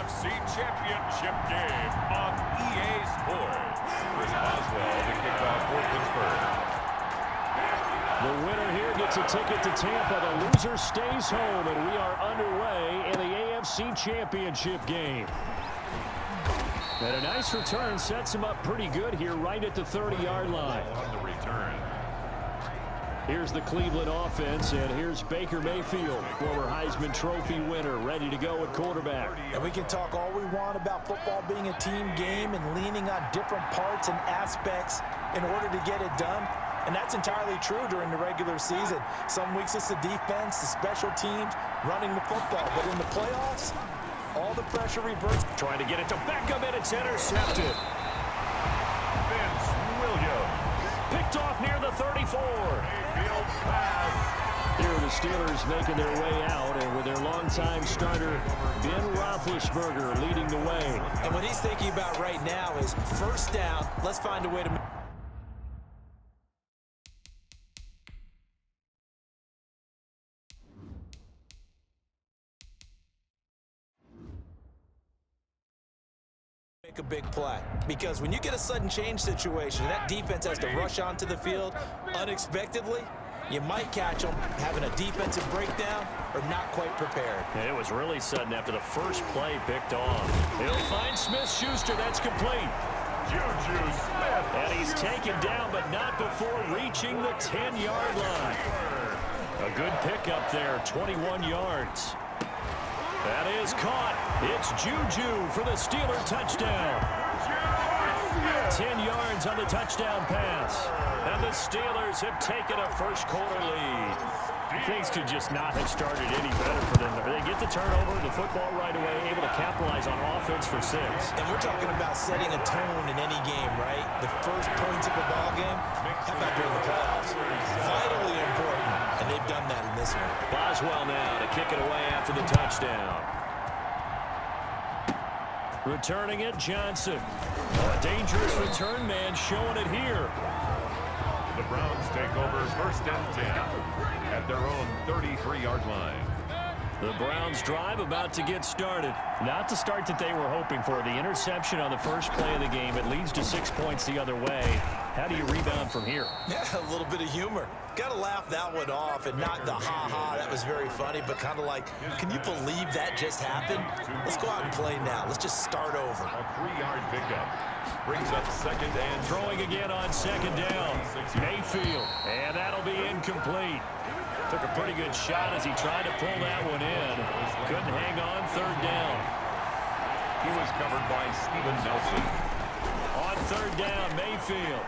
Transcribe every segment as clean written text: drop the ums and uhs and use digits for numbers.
AFC Championship game on EA Sports. Chris Boswell to kick off for Pittsburgh. The winner here gets a ticket to Tampa. The loser stays home, and we are underway in the AFC Championship game. And a nice return sets him up pretty good here right at the 30-yard line. On the return. Here's the Cleveland offense, and here's Baker Mayfield, former Heisman Trophy winner, ready to go at quarterback. And we can talk all we want about football being a team game and leaning on different parts and aspects in order to get it done. And that's entirely true during the regular season. Some weeks it's the defense, the special teams, running the football. But in the playoffs, all the pressure reverts. Trying to get it to Beckham, and it's intercepted. Vince Williams. Picked off near the 34. Mayfield pass. Here are the Steelers making their way out, and with their longtime starter, Ben Roethlisberger, leading the way. And what he's thinking about right now is first down. Let's find a way to make a big play, because when you get a sudden change situation, that defense has to rush onto the field unexpectedly. You might catch them having a defensive breakdown or not quite prepared. And it was really sudden after the first play picked off. He'll find Smith-Schuster. That's complete. Juju Smith. And he's taken down, but not before reaching the 10-yard line. A good pickup there, 21 yards. That is caught. It's Juju for the Steeler touchdown. 10 yards on the touchdown pass. And the Steelers have taken a first-quarter lead. Things could just not have started any better for them. They get the turnover, the football right away, able to capitalize on offense for 6. And we're talking about setting a tone in any game, right? The first points of the ball game, how about during the playoffs? Vitally important, and they've done that in this one. Boswell now to kick it away after the touchdown. Returning it, Johnson. A dangerous return man showing it here. The Browns take over first and 10 at their own 33-yard line. The Browns drive about to get started. Not the start that they were hoping for. The interception on the first play of the game. It leads to 6 points the other way. How do you rebound from here? Yeah, a little bit of humor. Got to laugh that one off and not the ha-ha. That was very funny, but kind of like, can you believe that just happened? Let's go out and play now. Let's just start over. A 3-yard pickup. Brings up second and throwing again on second down. Mayfield, and that'll be incomplete. Took a pretty good shot as he tried to pull that one in. Couldn't hang on third down. He was covered by Steven Nelson. On third down, Mayfield.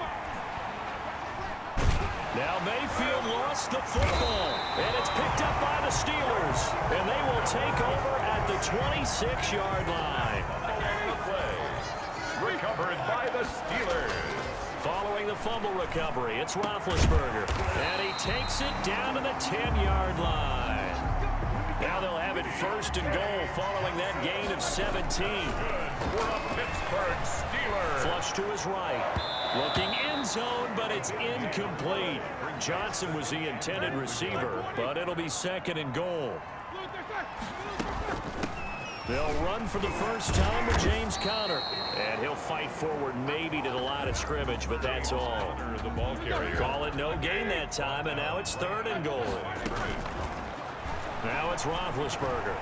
Now Mayfield lost the football, and it's picked up by the Steelers. And they will take over at the 26-yard line. Recovered by the Steelers. Following the fumble recovery, it's Roethlisberger. And he takes it down to the 10-yard line. Now they'll have it first and goal following that gain of 17. For a Pittsburgh Steelers. Flush to his right. Looking end zone, but it's incomplete. Johnson was the intended receiver, but it'll be second and goal. They'll run for the first time with James Conner. And he'll fight forward maybe to the line of scrimmage, but that's all. The ball carrier. Call it no gain that time, and now it's third and goal. Now it's Roethlisberger.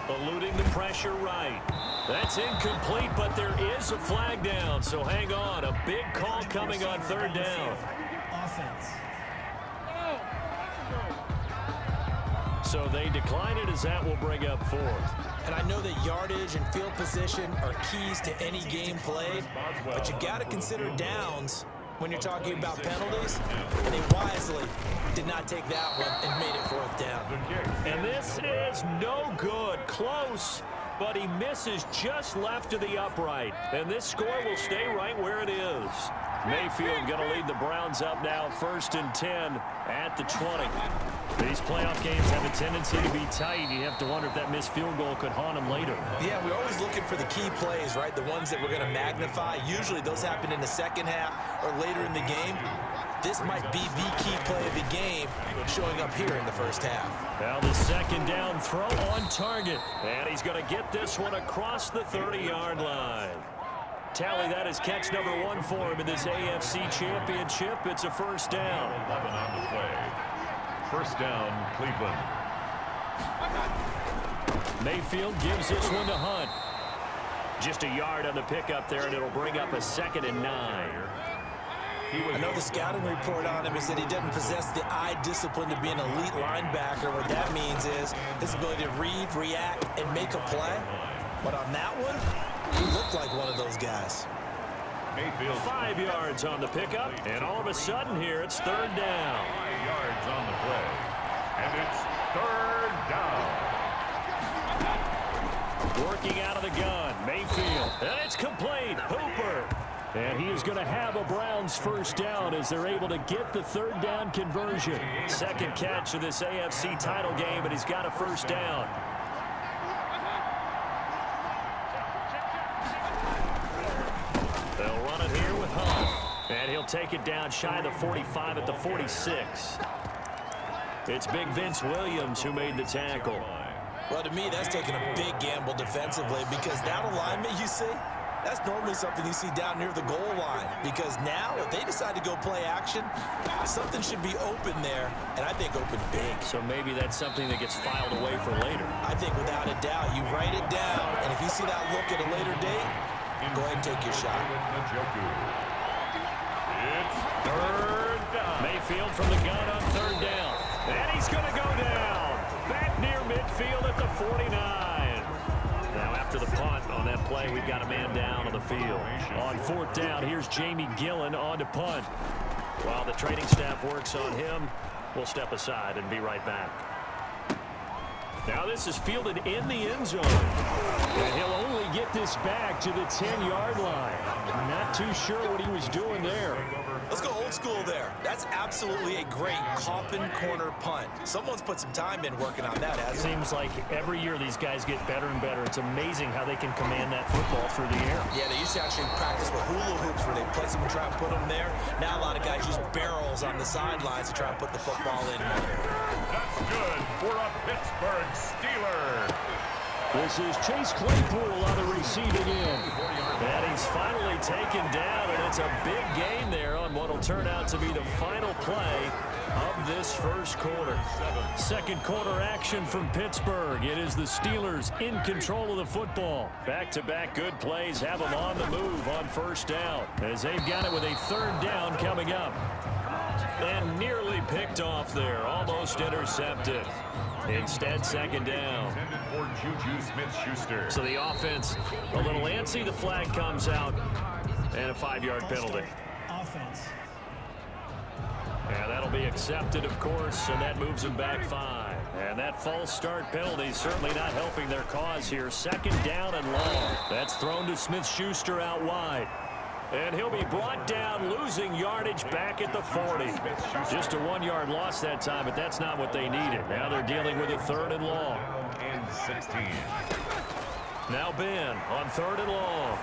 Eluding the pressure right. That's incomplete, but there is a flag down, so hang on. A big call coming on third down. Offense. So they decline it as that will bring up fourth. And I know that yardage and field position are keys to any game played, but you got to consider downs when you're talking about penalties, and they wisely did not take that one and made it fourth down. And this is no good. Close, but he misses just left of the upright. And this score will stay right where it is. Mayfield going to lead the Browns up now, first and 10 at the 20. These playoff games have a tendency to be tight. You have to wonder if that missed field goal could haunt them later. Yeah, we're always looking for the key plays, right? The ones that we're going to magnify. Usually those happen in the second half or later in the game. this might be the key play of the game showing up here in the first half. Now the second down throw on target. And he's going to get this one across the 30-yard line. Tally, that is catch number 1 for him in this AFC Championship. It's a first down. 11 on the play. First down, Cleveland. Mayfield gives this one to Hunt. Just a yard on the pickup there, and it'll bring up a 2nd and 9. I know the scouting report on him is that he doesn't possess the eye discipline to be an elite linebacker. What that means is his ability to read, react, and make a play. But on that one, he looked like one of those guys. 5 yards on the pickup, and all of a sudden here, it's 3rd down. 5 yards on the play. And it's 3rd down. Working out of the gun, Mayfield. And it's complete. Hooper. And he is going to have a Browns first down as they're able to get the 3rd down conversion. Second catch of this AFC title game, and he's got a first down. They'll run it here with Hunt. And he'll take it down shy of the 45 at the 46. It's Big Vince Williams who made the tackle. Well, to me, that's taking a big gamble defensively because that alignment you see, that's normally something you see down near the goal line. Because now, if they decide to go play action, something should be open there, and I think open big. So maybe that's something that gets filed away for later. I think without a doubt, you write it down, and if you see that look at a later date, go ahead and take your shot. It's 3rd down. Mayfield from the gun on 3rd down. And he's going to go down. Back near midfield at the 49. Now after the punt on that play, we've got a man down on the field. On 4th down, here's Jamie Gillen on to punt. While the training staff works on him, we'll step aside and be right back. Now this is fielded in the end zone. And he'll only get this back to the 10-yard line. Not too sure what he was doing there. Let's go old school there. That's absolutely a great coffin corner punt. Someone's put some time in working on that, hasn't it? Seems like every year these guys get better and better. It's amazing how they can command that football through the air. Yeah, they used to actually practice with hula hoops where they place them and try and put them there. Now a lot of guys use barrels on the sidelines to try and put the football in. That's good for a Pittsburgh Steeler. This is Chase Claypool on the receiving end. And he's finally taken down, and it's a big gain there on what will turn out to be the final play of this first quarter. Second quarter action from Pittsburgh. It is the Steelers in control of the football. Back-to-back good plays have them on the move on first down, as they've got it with a 3rd down coming up. And nearly picked off there, almost intercepted. Instead, 2nd down. Intended for Juju Smith-Schuster. So the offense a little antsy. The flag comes out, and a 5-yard penalty. Offense. And that'll be accepted, of course, and that moves them back 5. And that false start penalty certainly not helping their cause here. 2nd down and long. That's thrown to Smith-Schuster out wide. And he'll be brought down, losing yardage back at the 40. Just a 1-yard loss that time, but that's not what they needed. Now they're dealing with a 3rd and long. And 16. Now Ben on 3rd and long.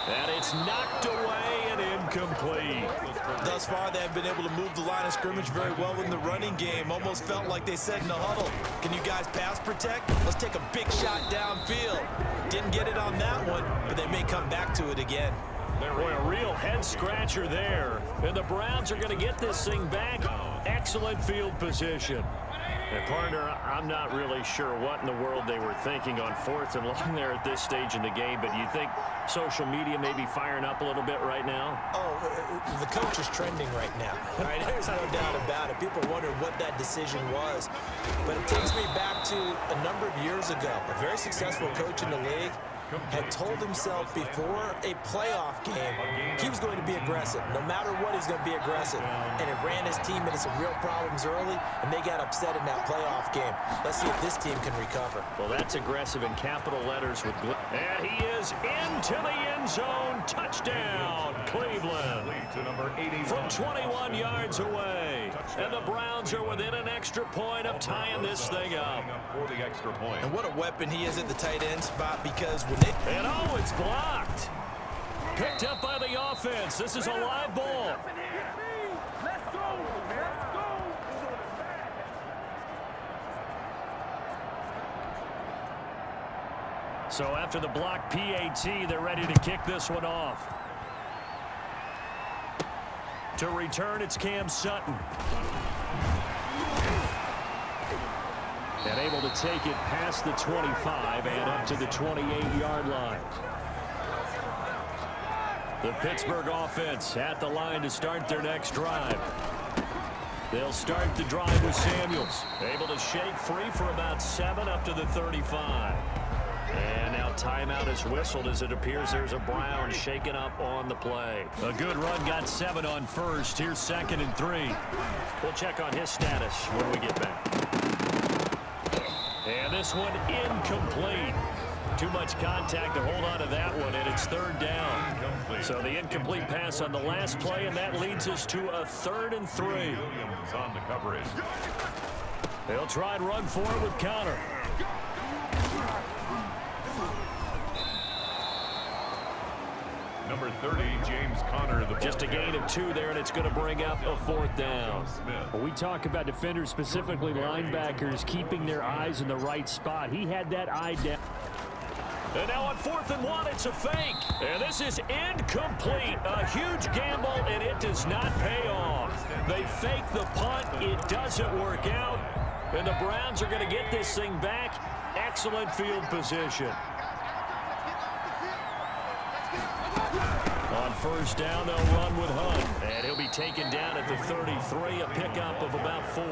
And it's knocked away and incomplete. Thus far, they have been able to move the line of scrimmage very well in the running game. Almost felt like they said in the huddle, can you guys pass protect? Let's take a big shot downfield. Didn't get it on that one, but they may come back to it again. Boy, a real head-scratcher there. And the Browns are going to get this thing back. Excellent field position. And, partner, I'm not really sure what in the world they were thinking on 4th and long there at this stage in the game, but you think social media may be firing up a little bit right now? Oh, the coach is trending right now. All right, there's no doubt about it. People wonder what that decision was. But it takes me back to a number of years ago. A very successful coach in the league had told himself before a playoff game he was going to be aggressive. No matter what, he's going to be aggressive. And it ran his team into some real problems early, and they got upset in that playoff game. Let's see if this team can recover. Well, that's aggressive in capital letters with and he is into the end zone. Touchdown, Cleveland. To number 81. From 21 yards away. And the Browns are within an extra point of tying this thing up. For the extra point. And what a weapon he is at the tight end spot, because when they... And oh, it's blocked. Picked up by the offense. This is a live ball. Let's go. Let's go. So after the block PAT, they're ready to kick this one off. To return, it's Cam Sutton. And able to take it past the 25 and up to the 28-yard line. The Pittsburgh offense at the line to start their next drive. They'll start the drive with Samuels. Able to shake free for about 7 up to the 35. And now timeout is whistled as it appears there's a Brown shaken up on the play. A good run, got 7 on first. Here's 2nd and 3. We'll check on his status when we get back. And this one incomplete. Too much contact to hold on to that one, and it's 3rd down. So the incomplete pass on the last play, and that leads us to a 3rd and 3. Williams on the coverage. They'll try and run for it with Connor. Number 30, James Conner. Just a gain of 2 there, and it's going to bring up a 4th down. When we talk about defenders, specifically linebackers, keeping their eyes in the right spot. He had that eye down. And now on 4th and 1, it's a fake. And this is incomplete. A huge gamble, and it does not pay off. They fake the punt. It doesn't work out. And the Browns are going to get this thing back. Excellent field position. On 1st down, they'll run with Hunt. And he'll be taken down at the 33, a pickup of about 4.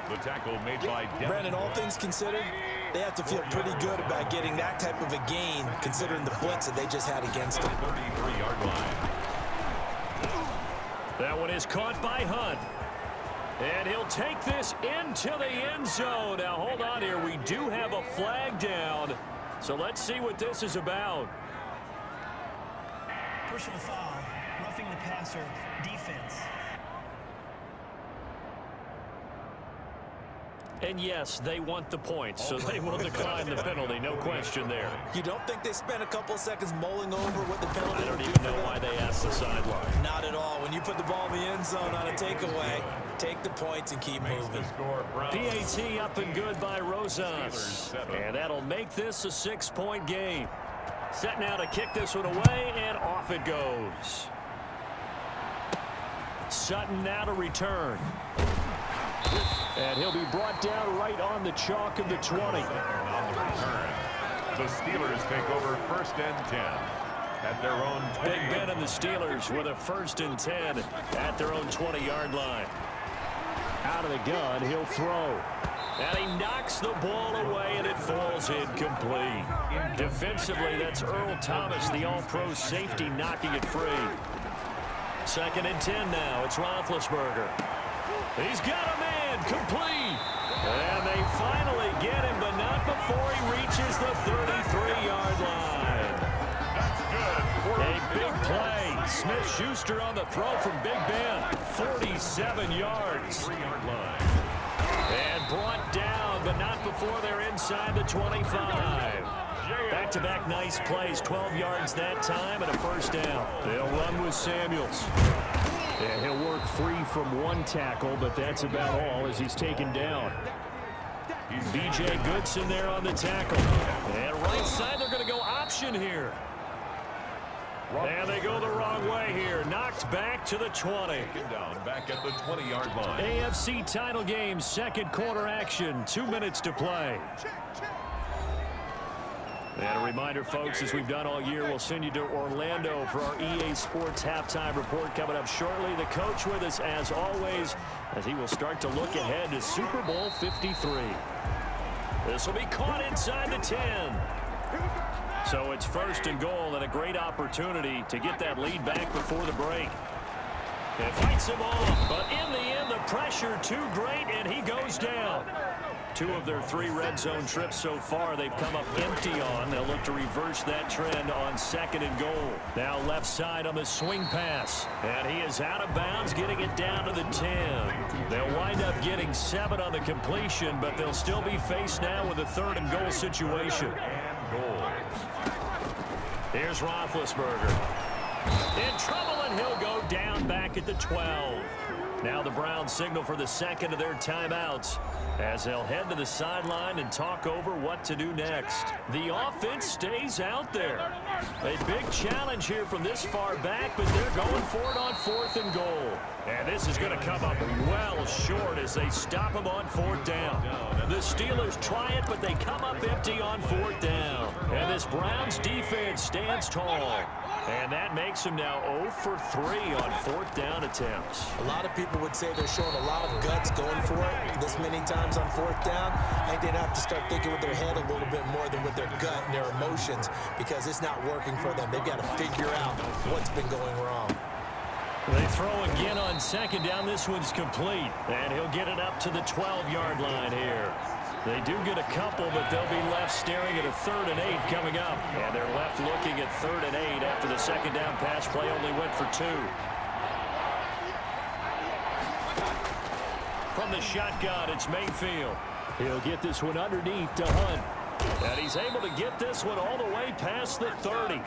The tackle made by Brandon, all things considered, they have to feel pretty good about getting that type of a gain, considering the blitz that they just had against them. 33-yard line. That one is caught by Hunt. And he'll take this into the end zone. Now, hold on here. We do have a flag down. So let's see what this is about. Personal foul, roughing the passer, defense. And yes, they want the points, so they will decline the penalty. No question there. You don't think they spent a couple of seconds mulling over what the penalty I don't would even do know for why them? they asked the sideline. Not at all. When you put the ball in the end zone on a takeaway, take the points and keep moving. PAT up and good by Rosas. And that'll make this a 6-point game. Set now to kick this one away, and off it goes. Sutton now to return. And he'll be brought down right on the chalk of the 20. On the return, the Steelers take over 1st and 10 at their own 20. Big Ben and the Steelers with a 1st and 10 at their own 20-yard line. Out of the gun, he'll throw. And he knocks the ball away, and it falls incomplete. Defensively, that's Earl Thomas, the all-pro safety, knocking it free. 2nd and 10 now. It's Roethlisberger. He's got a man, complete. And they finally get him, but not before he reaches the 33-yard line. That's good. A big play. Smith-Schuster on the throw from Big Ben. 47 yards. 3-yard line. And brought down, but not before they're inside the 25. Back-to-back nice plays, 12 yards that time, and a 1st down. They'll run with Samuels. And he'll work free from 1 tackle, but that's about all as he's taken down. B.J. Goodson there on the tackle. And right side, they're going to go option here. And they go the wrong way here. Knocked back to the 20. Down back at the 20-yard line. AFC title game, 2nd quarter action. 2 minutes to play. And a reminder, folks, as we've done all year, we'll send you to Orlando for our EA Sports halftime report coming up shortly. The coach with us, as always, as he will start to look ahead to Super Bowl 53. This will be caught inside the 10. So it's 1st and goal, and a great opportunity to get that lead back before the break. And fights him off, but in the end, the pressure too great, and he goes down. 2 of their 3 red zone trips so far they've come up empty on. They'll look to reverse that trend on 2nd and goal. Now left side on the swing pass. And he is out of bounds, getting it down to the 10. They'll wind up getting 7 on the completion, but they'll still be faced now with a 3rd and goal situation. And goal. Here's Roethlisberger. In trouble, and he'll go down back at the 12. Now the Browns signal for the second of their timeouts as they'll head to the sideline and talk over what to do next. The offense stays out there. A big challenge here from this far back, but they're going for it on 4th and goal. And this is going to come up well short as they stop him on 4th down. The Steelers try it, but they come up empty on 4th down. And this Browns defense stands tall. And that makes them now 0 for 3 on 4th down attempts. A lot of people would say they're showing a lot of guts going for it this many times on 4th down. I think they'd have to start thinking with their head a little bit more than with their gut and their emotions, because it's not working for them. They've got to figure out what's been going wrong. They throw again on 2nd down. This one's complete. And he'll get it up to the 12-yard line here. They do get a couple, but they'll be left staring at a 3rd and 8 coming up. And they're left looking at 3rd and 8 after the 2nd down pass play only went for 2. From the shotgun, it's Mayfield. He'll get this one underneath to Hunt. And he's able to get this one all the way past the 30.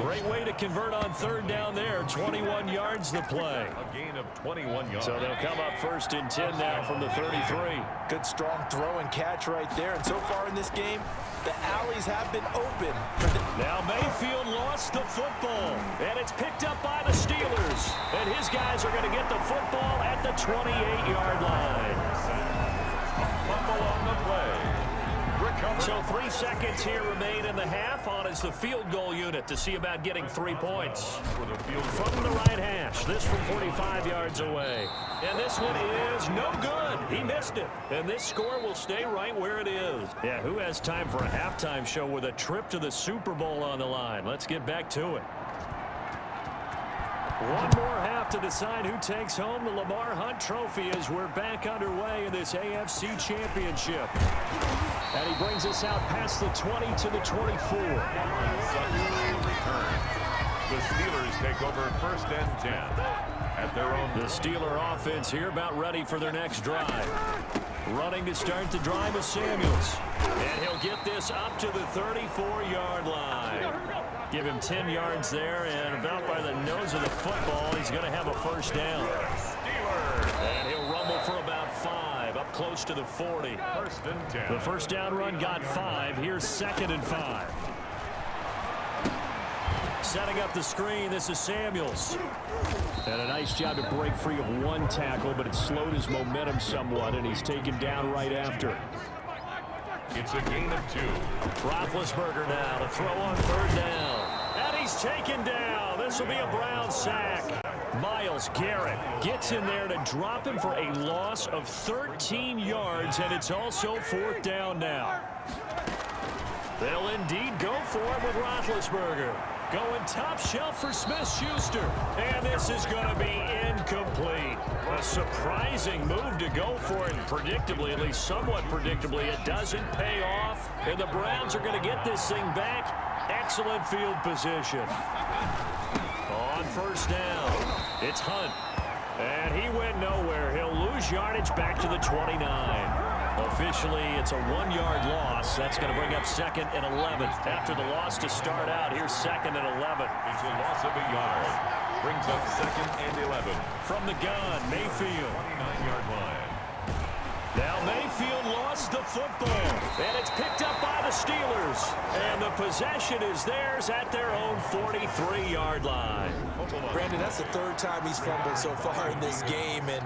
Great way to convert on 3rd down there. 21 yards the play. A gain of 21 yards. So they'll come up 1st and 10 now from the 33. Good strong throw and catch right there. And so far in this game, the alleys have been open. Now Mayfield lost the football, and it's picked up by the Steelers. And his guys are going to get the football at the 28-yard line. Fumble on the play. So 3 seconds here remain in the half. On is the field goal unit to see about getting 3 points. From the right hash, this from 45 yards away. And this one is no good. He missed it. And this score will stay right where it is. Yeah, who has time for a halftime show with a trip to the Super Bowl on the line? Let's get back to it. One more half to decide who takes home the Lamar Hunt Trophy as we're back underway in this AFC Championship. And he brings us out past the 20 to the 24. The Steelers take over 1st and 10 at their own. The Steeler offense here about ready for their next drive. Running to start the drive is Samuels. And he'll get this up to the 34-yard line. Give him 10 yards there, and about by the nose of the football, he's going to have a 1st down. And he'll rumble for about 5, up close to the 40. 1st and 10. The 1st down run got 5. Here's 2nd and 5. Setting up the screen, this is Samuels. And a nice job to break free of 1 tackle, but it slowed his momentum somewhat, and he's taken down right after. It's a gain of 2. Roethlisberger now to throw on 3rd down. And he's taken down. This will be a Brown sack. Myles Garrett gets in there to drop him for a loss of 13 yards, and it's also 4th down now. They'll indeed go for it with Roethlisberger. Going top shelf for Smith-Schuster. And this is going to be incomplete. A surprising move to go for it. And predictably, at least somewhat predictably, it doesn't pay off. And the Browns are going to get this thing back. Excellent field position. On 1st down, it's Hunt. And he went nowhere. He'll lose yardage back to the 29. Officially, it's a 1-yard loss. That's going to bring up 2nd and 11. After the loss to start out, here's 2nd and 11. It's a loss of a yard. Brings up 2nd and 11. From the gun, Mayfield. 29-yard line. Now Mayfield lost the football. And it's picked up by the Steelers. And the possession is theirs at their own 43-yard line. Brandon, that's the 3rd time he's fumbled so far in this game. And,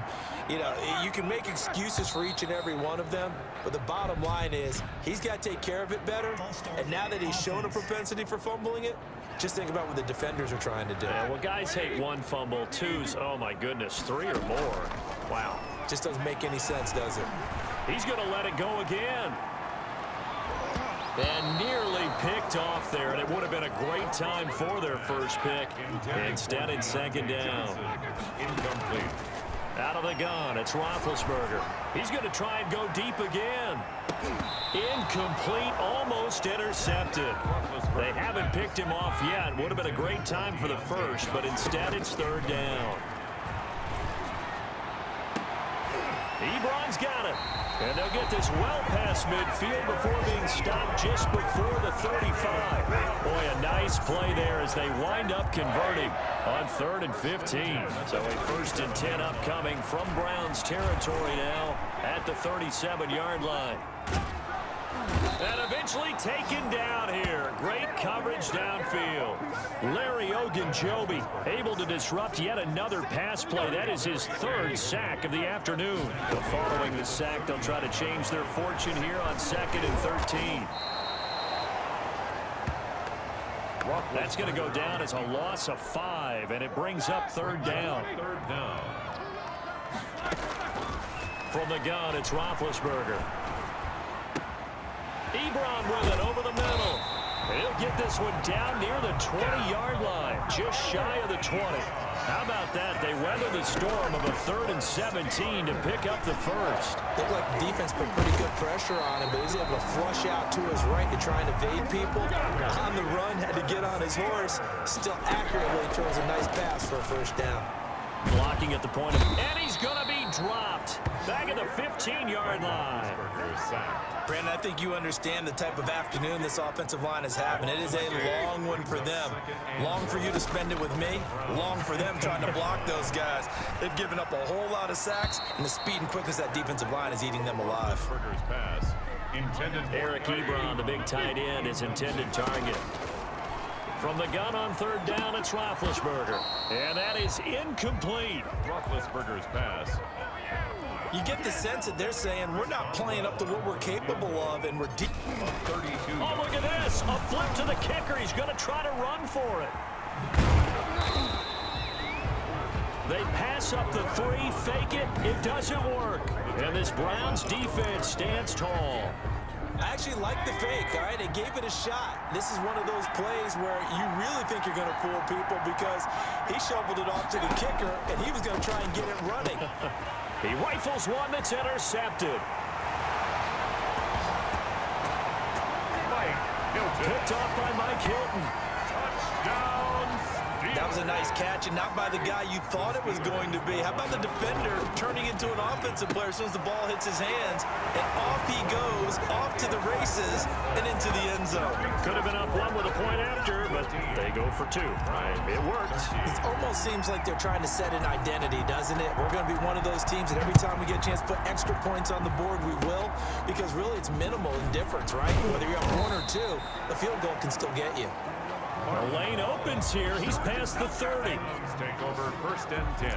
you know, you can make excuses for each and every one of them. But the bottom line is he's got to take care of it better. And now that he's shown a propensity for fumbling it, just think about what the defenders are trying to do. Yeah, well, guys hate 1 fumble, 2's, oh, my goodness, 3 or more. Wow. Just doesn't make any sense, does it? He's going to let it go again. And nearly picked off there, and it would have been a great time for their first pick. Instead, it's 2nd down. Incomplete. Out of the gun, it's Roethlisberger. He's going to try and go deep again. Incomplete, almost intercepted. They haven't picked him off yet. Would have been a great time for the first, but instead it's 3rd down. Ebron's got it. And they'll get this well past midfield before being stopped just before the 35. Boy, a nice play there as they wind up converting on 3rd and 15. So a 1st and 10 upcoming from Browns territory now at the 37-yard line. And eventually taken down here. Great coverage downfield. Larry Ogunjobi able to disrupt yet another pass play. That is his 3rd sack of the afternoon. But following the sack, they'll try to change their fortune here on 2nd and 13. That's going to go down as a loss of 5, and it brings up 3rd down. From the gun, it's Roethlisberger. Ebron with it over the middle. He'll get this one down near the 20-yard line, just shy of the 20. How about that? They weather the storm of a 3rd and 17 to pick up the 1st. Looked like the defense put pretty good pressure on him, but he's able to flush out to his right to try and evade people. On the run, had to get on his horse. Still accurately throws a nice pass for a 1st down. Blocking at the point of, and he's going to be dropped. Back at the 15-yard line. Brandon, I think you understand the type of afternoon this offensive line is having. It is a long one for them. Long for you to spend it with me. Long for them trying to block those guys. They've given up a whole lot of sacks, and the speed and quickness of that defensive line is eating them alive. Eric Ebron, the big tight end, is intended target. From the gun on 3rd down, it's Roethlisberger. And that is incomplete. Roethlisberger's pass. You get the sense that they're saying we're not playing up to what we're capable of, and we're deep. Oh, look at this. A flip to the kicker. He's going to try to run for it. They pass up the 3, fake it. It doesn't work. And this Browns defense stands tall. I actually like the fake, all right? They gave it a shot. This is one of those plays where you really think you're going to fool people because he shoveled it off to the kicker, and he was going to try and get it running. He rifles one that's intercepted. Picked off by Mike Hilton. That was a nice catch, and not by the guy you thought it was going to be. How about the defender turning into an offensive player as soon as the ball hits his hands, and off he goes, off to the races, and into the end zone. Could have been up 1 with a point after, but they go for 2. It worked. It almost seems like they're trying to set an identity, doesn't it? We're going to be one of those teams that every time we get a chance to put extra points on the board, we will, because really it's minimal in difference, right? Whether you're up 1 or 2, the field goal can still get you. The lane opens here. He's past the 30. Take over 1st and 10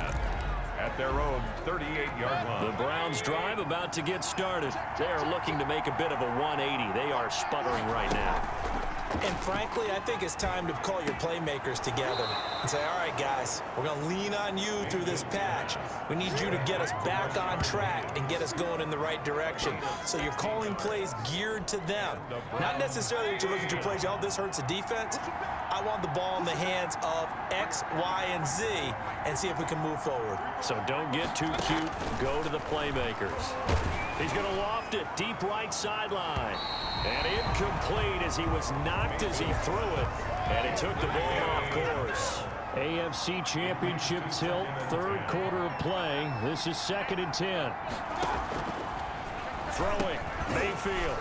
at their own 38-yard line. The Browns drive about to get started. They're looking to make a bit of a 180. They are sputtering right now. And frankly, I think it's time to call your playmakers together and say, all right, guys, we're going to lean on you through this patch. We need you to get us back on track and get us going in the right direction. So you're calling plays geared to them. Not necessarily that you look at your plays, oh, this hurts the defense. I want the ball in the hands of X, Y, and Z and see if we can move forward. So don't get too cute. Go to the playmakers. He's going to loft it deep right sideline. And incomplete as he was knocked as he threw it. And he took the ball off course. AFC Championship tilt, 3rd quarter of play. This is 2nd and 10. Throwing, Mayfield.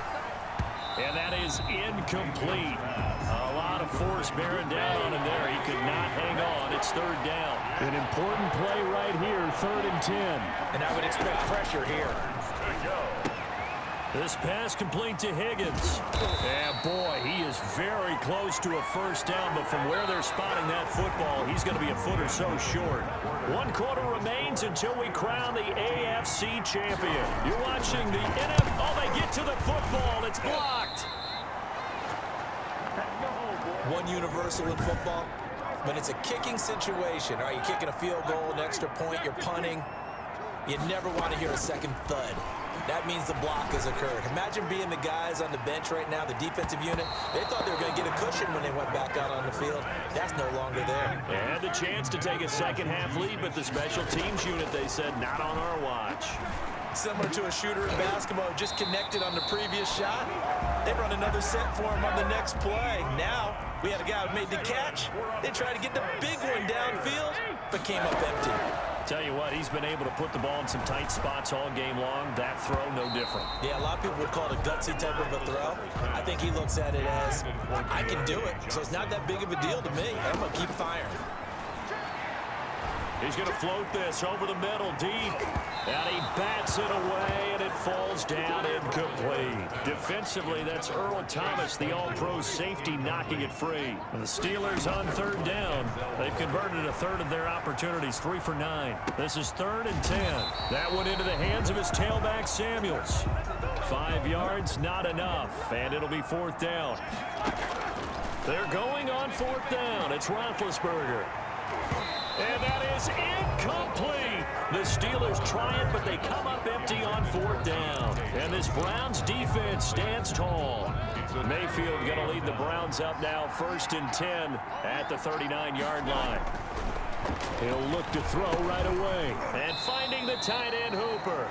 And that is incomplete. A lot of force bearing down on him there. He could not hang on. It's 3rd down. An important play right here, 3rd and 10. And I would expect pressure here. This pass complete to Higgins. And boy, he is very close to a 1st down, but from where they're spotting that football, he's going to be a foot or so short. 1 quarter remains until we crown the AFC champion. You're watching the NFL. Oh, they get to the football. It's blocked. One universal in football, when it's a kicking situation, all right, you're kicking a field goal, an extra point, you're punting, you never want to hear a second thud. That means the block has occurred. Imagine being the guys on the bench right now, the defensive unit. They thought they were going to get a cushion when they went back out on the field. That's no longer there. They had the chance to take a second-half lead, but the special teams unit, they said, not on our watch. Similar to a shooter in basketball, just connected on the previous shot. They run another set for him on the next play. Now, we had a guy who made the catch. They tried to get the big one downfield, but came up empty. Tell you what, he's been able to put the ball in some tight spots all game long. That throw, no different. Yeah, a lot of people would call it a gutsy type of a throw. I think he looks at it as, I can do it, so it's not that big of a deal to me. I'm going to keep firing. He's going to float this over the middle, deep. And he bats it away, and it falls down incomplete. Defensively, that's Earl Thomas, the all-pro safety, knocking it free. And the Steelers on third down. They've converted a third of their opportunities, 3 for 9. This is 3rd and 10. That went into the hands of his tailback, Samuels. 5 yards, not enough, and it'll be 4th down. They're going on 4th down. It's Roethlisberger. And that is incomplete. The Steelers try it, but they come up empty on 4th down. And this Browns defense stands tall. Mayfield going to lead the Browns up now, 1st and 10 at the 39-yard line. He'll look to throw right away. And finding the tight end, Hooper.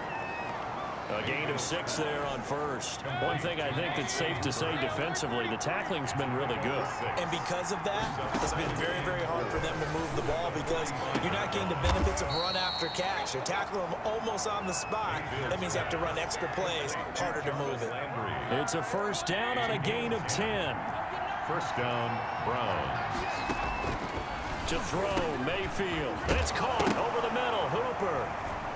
A gain of 6 there on 1st. One thing I think that's safe to say defensively, the tackling's been really good. And because of that, it's been very, very hard for them to move the ball because you're not getting the benefits of run after catch. You're tackling them almost on the spot. That means you have to run extra plays, harder to move it. It's a 1st down on a gain of 10. 1st down, Browns. To throw, Mayfield. It's caught over the middle, Hooper.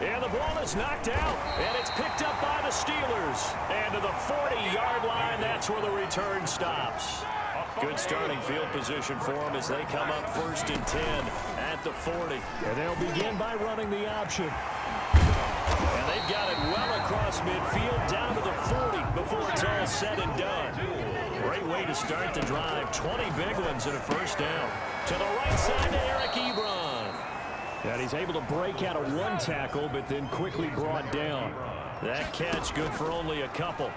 And the ball is knocked out, and it's picked up by the Steelers. And to the 40-yard line, that's where the return stops. Good starting field position for them as they come up 1st and 10 at the 40. And they'll begin by running the option. And they've got it well across midfield down to the 40 before it's all said and done. Great way to start the drive. 20 big ones and a 1st down. To the right side to Eric Ebron. And he's able to break out of 1 tackle, but then quickly brought down. That catch good for only a couple.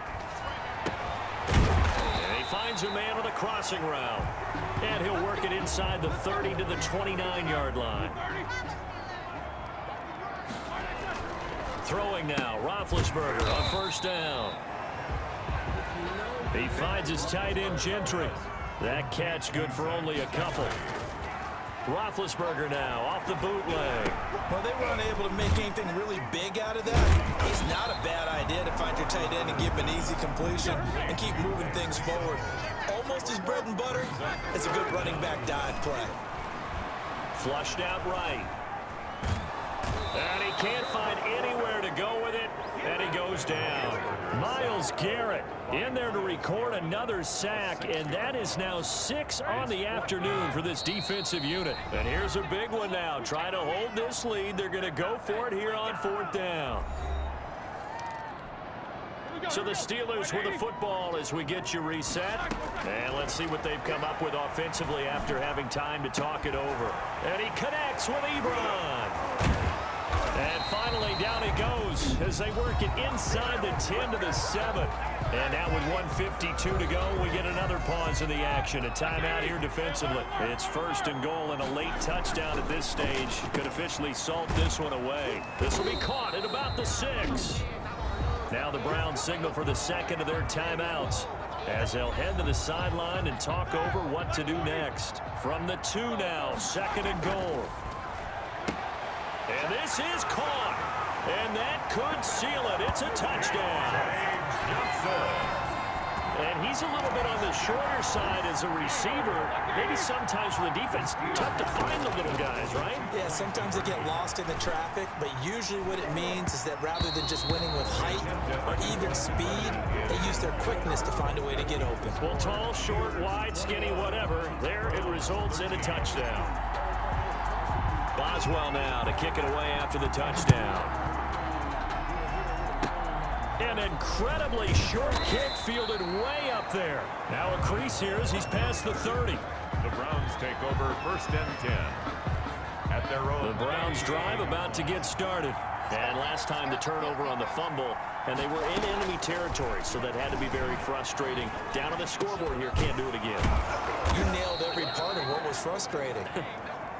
And he finds a man on the crossing route. And he'll work it inside the 30 to the 29-yard line. Throwing now, Roethlisberger on 1st down. He finds his tight end, Gentry. That catch good for only a couple. Roethlisberger now off the bootleg. Well, they were unable to make anything really big out of that. It's not a bad idea to find your tight end and give him an easy completion and keep moving things forward. Almost his bread and butter is a good running back dive play. Flushed out right. And he can't find anywhere to go with it, and he goes down. Myles Garrett in there to record another sack, and that is now 6 on the afternoon for this defensive unit. And here's a big one now. Trying to hold this lead. They're going to go for it here on 4th down. So the Steelers with the football as we get you reset. And let's see what they've come up with offensively after having time to talk it over. And he connects with Ebron. And finally, down he goes as they work it inside the 10 to the 7. And now with 1:52 to go, we get another pause in the action. A timeout here defensively. It's 1st and goal and a late touchdown at this stage. Could officially salt this one away. This will be caught at about the 6. Now the Browns signal for the 2nd of their timeouts as they'll head to the sideline and talk over what to do next. From the 2 now, 2nd and goal. And this is caught. And that could seal it. It's a touchdown. And he's a little bit on the shorter side as a receiver. Maybe sometimes for the defense, tough to find the little guys, right? Yeah, sometimes they get lost in the traffic, but usually what it means is that rather than just winning with height or even speed, they use their quickness to find a way to get open. Well, tall, short, wide, skinny, whatever, there it results in a touchdown. Boswell now to kick it away after the touchdown. An incredibly short kick fielded way up there. Now a crease here as he's past the 30. The Browns take over 1st and 10. At their own. The Browns drive about to get started. And last time the turnover on the fumble, and they were in enemy territory, so that had to be very frustrating. Down on the scoreboard here, can't do it again. You nailed every part of what was frustrating.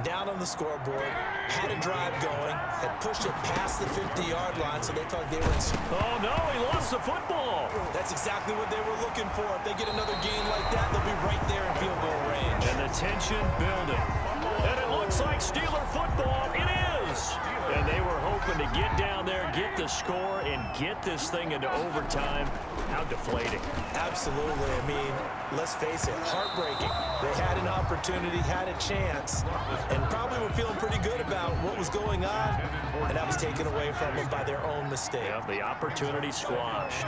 Down on the scoreboard, had a drive going, had pushed it past the 50-yard line, so they thought they were in. Oh, no, he lost the football. That's exactly what they were looking for. If they get another game like that, they'll be right there in field goal range. And the tension building. And it looks like Steeler football. It is. And they were hoping to get down there, get the score, and get this thing into overtime. How deflating. Absolutely. I mean, let's face it, heartbreaking. They had an opportunity, had a chance, and probably were feeling pretty good about what was going on, and that was taken away from them by their own mistake. Yeah, the opportunity squashed.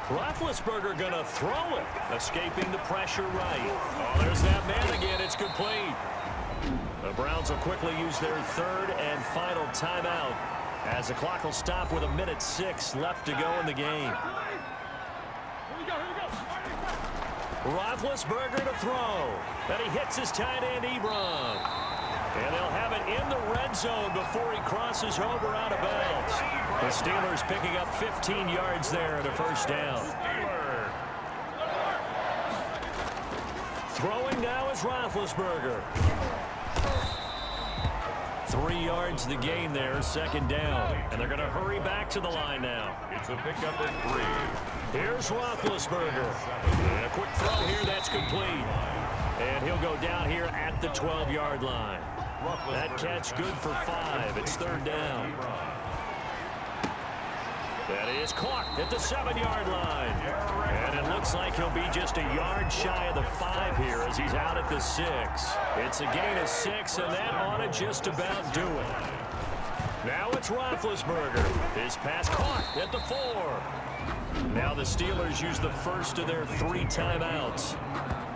Roethlisberger going to throw it, escaping the pressure right. Oh, there's that man again. It's complete. The Browns will quickly use their third and final timeout as the clock will stop with 1:06 left to go in the game. Roethlisberger to throw. And he hits his tight end, Ebron. And they'll have it in the red zone before he crosses over out of bounds. The Steelers picking up 15 yards there at a first down. Throwing now is Roethlisberger. 3 yards the gain there, second down. And they're going to hurry back to the line now. It's a pickup at 3. Here's Roethlisberger. And a quick throw here, that's complete. And he'll go down here at the 12-yard line. That catch good for 5. It's third down. That is caught at the 7-yard line. And it looks like he'll be just a yard shy of the 5 here as he's out at the 6. It's a gain of 6, and that ought to just about do it. Now it's Roethlisberger. His pass caught at the 4. Now the Steelers use the first of their 3 timeouts.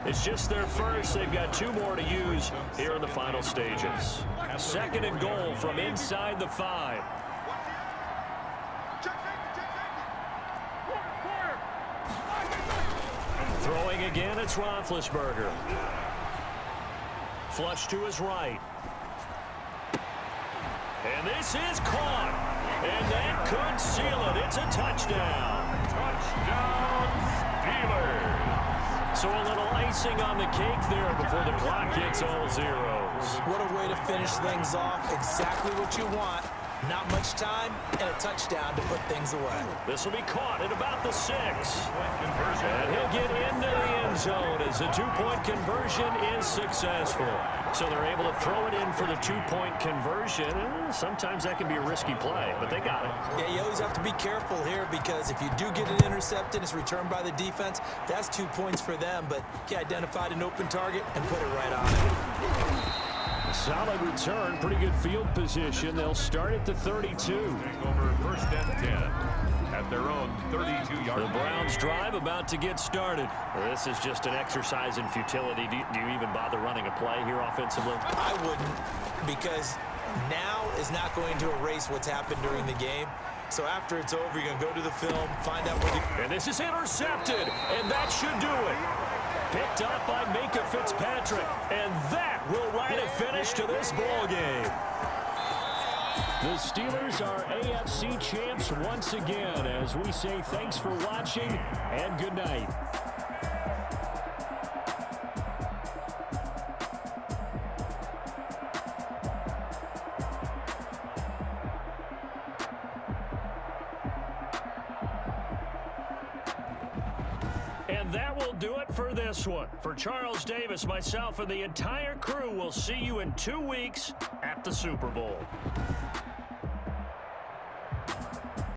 It's just their first. They've got 2 more to use here in the final stages. Second and goal from inside the 5. Throwing again, it's Roethlisberger. Flush to his right. And this is caught. And that could seal it. It's a touchdown. Touchdown, Steelers. So a little icing on the cake there before the clock hits all zeros. What a way to finish things off. Exactly what you want. Not much time and a touchdown to put things away. This will be caught at about the 6. And he'll get into the end zone as the 2-point conversion is successful. So they're able to throw it in for the 2-point conversion. Sometimes that can be a risky play, but they got it. Yeah, you always have to be careful here because if you do get it intercepted, it's returned by the defense, that's 2 points for them. But he identified an open target and put it right on it. Solid return, pretty good field position. They'll start at the 32. Over first and 10 at their own 32-yard line. The Browns drive about to get started. This is just an exercise in futility. Do you even bother running a play here offensively? I wouldn't, because now is not going to erase what's happened during the game. So after it's over, you're going to go to the film, find out what And this is intercepted, and that should do it. Picked up by Minka Fitzpatrick, and that will write a finish to this ball game. The Steelers are AFC champs once again as we say thanks for watching and good night. And that will do it for this one. For Charles Davis, myself, and the entire crew, will see you in 2 weeks at the Super Bowl.